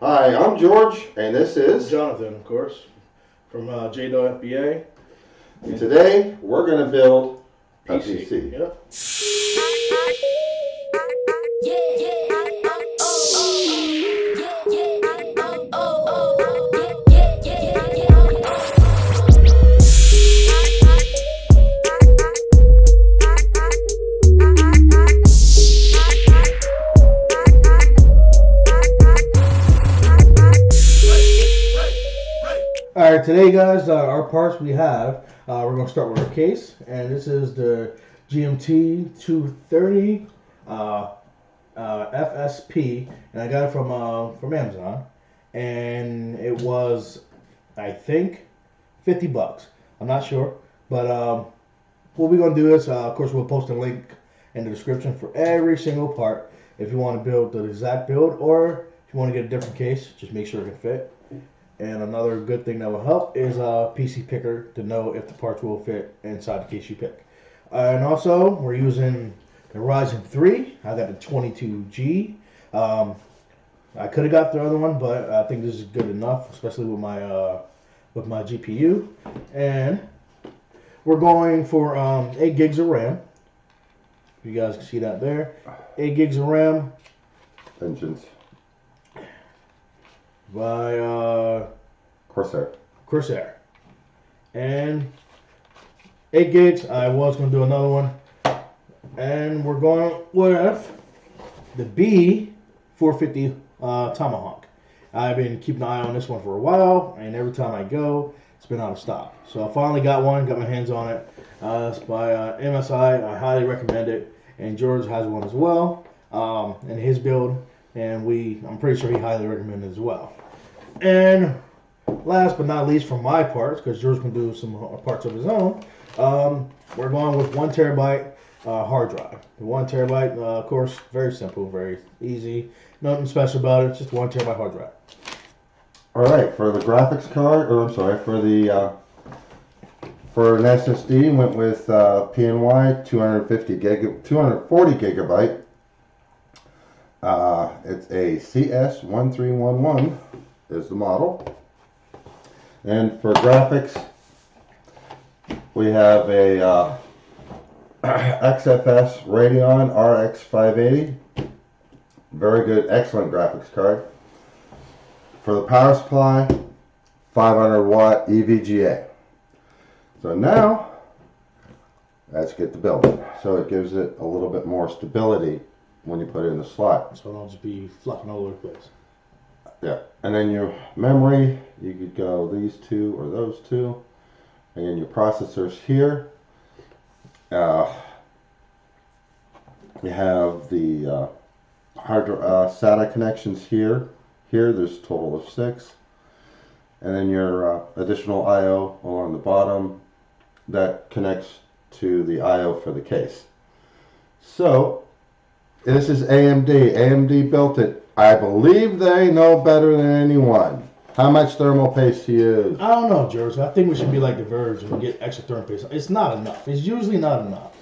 Hi, I'm George, and this is Jonathan, of course, from JDO FBA. And today we're going to build a PC. PC. Yep. All right, today, guys, our parts we have, we're going to start with our case, and this is the GMT 230 FSP, and I got it from Amazon, and it was, I think, $50. I'm not sure, but what we're going to do is, of course, we'll post a link in the description for every single part if you want to build the exact build, or if you want to get a different case, just make sure it can fit. And another good thing that will help is a PC picker to know if the parts will fit inside the case you pick. And also, we're using the Ryzen 3. I got the 22G. I could have got the other one, but I think this is good enough, especially with my GPU. And we're going for 8 gigs of RAM. You guys can see that there. 8 gigs of RAM. Engines. By Corsair. And 8 gigs. I was going to do another one. And we're going with the B450 Tomahawk. I've been keeping an eye on this one for a while, and every time I go, it's been out of stock. So I finally got one, got my hands on it. It's by MSI. I highly recommend it. And George has one as well in his build. And I'm pretty sure he highly recommended it as well. And last but not least, for my parts, because George can do some parts of his own, we're going with 1 terabyte hard drive. The 1 terabyte, of course, very simple, very easy. Nothing special about it, just 1 terabyte hard drive. All right, for the graphics card, for an SSD, went with PNY 240 gigabyte. It's a CS1311 is the model. And for graphics, we have a XFS Radeon RX 580. Very good, excellent graphics card. For the power supply, 500 watt EVGA. So now, let's get to building. So it gives it a little bit more stability when you put it in the slot. So it'll just be fluffing all over the place. Yeah, and then your memory, you could go these two or those two. And then your processors here. You have the SATA connections here. Here, there's a total of 6. And then your additional I/O along the bottom that connects to the I/O for the case. So, this is AMD. AMD built it. I believe they know better than anyone. How much thermal paste to use? I don't know, George. I think we should be like the Verge and get extra thermal paste. It's not enough. It's usually not enough.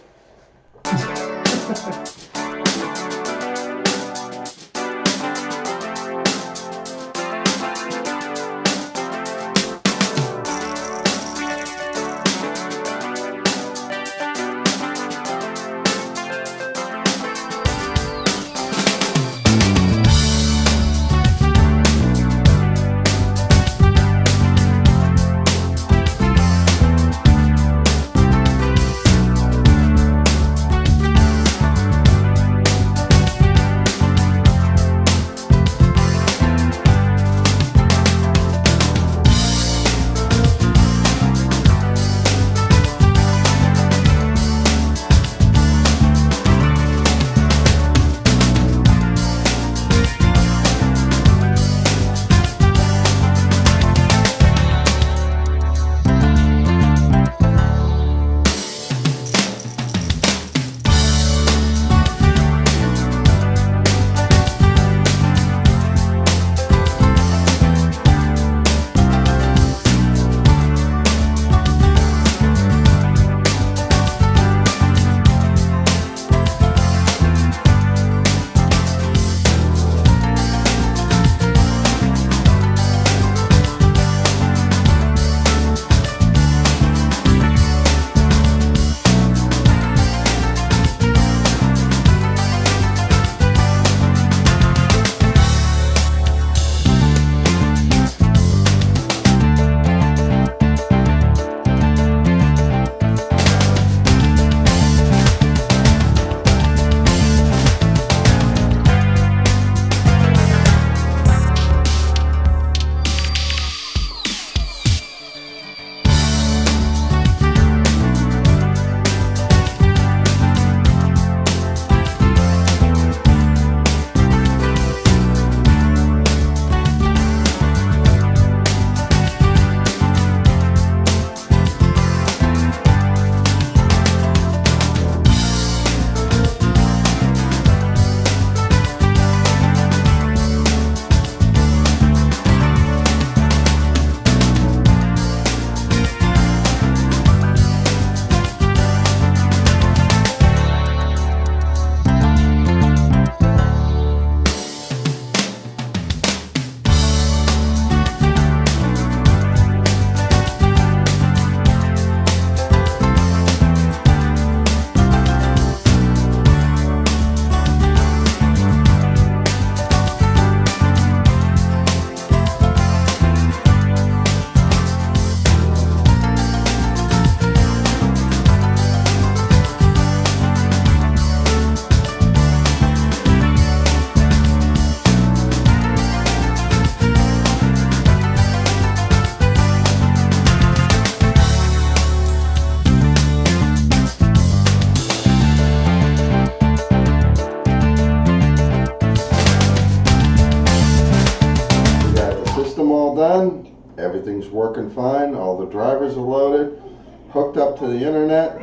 all done. Everything's working fine. All the drivers are loaded, hooked up to the internet.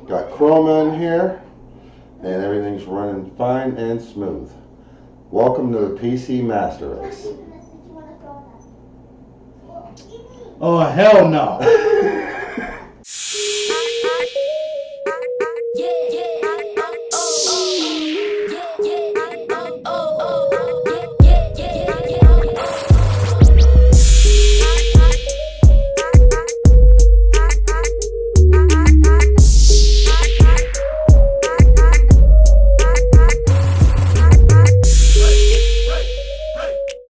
Got Chroma in here, and everything's running fine and smooth. Welcome to the PC Master Race. Oh, hell no.